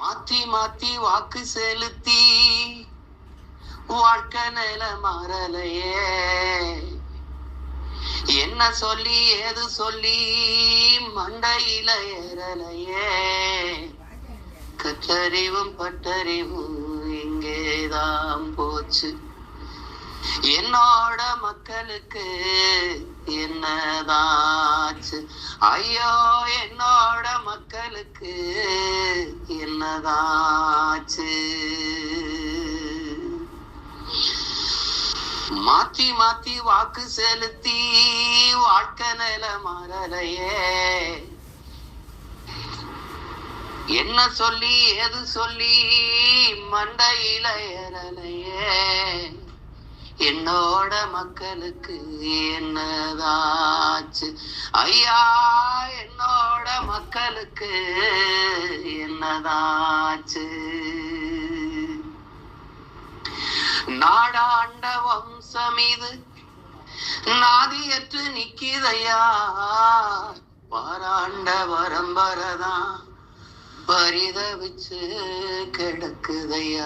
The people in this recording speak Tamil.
மாத்தி மாத்தி வாக்கு செலுத்தி வாழ்க்கை நில மாறலையே. என்ன சொல்லி ஏது சொல்லி மண்டையில ஏறலையே. கற்றறிவும் பட்டறிவும் இங்கேதான் போச்சு. என்னோட மக்களுக்கு என்னதாச்சு? ஐயோ என்னோட மக்களுக்கு என்னதாச்சு? மாத்தி மாத்தி வாக்கு செலுத்தி வாழ்க்கை நில மாறலையே. என்ன சொல்லி ஏது சொல்லி மண்டையில ஏறலையே. என்னோட மக்களுக்கு என்னதாச்சு? ஐயா என்னோட மக்களுக்கு என்னதாச்சு? நாடாண்ட வம்சம் இது நாதியற்று நிக்கிதையா. பாராண்ட பரம்பரைதான் பரிதவிச்சு கிடக்குதையா.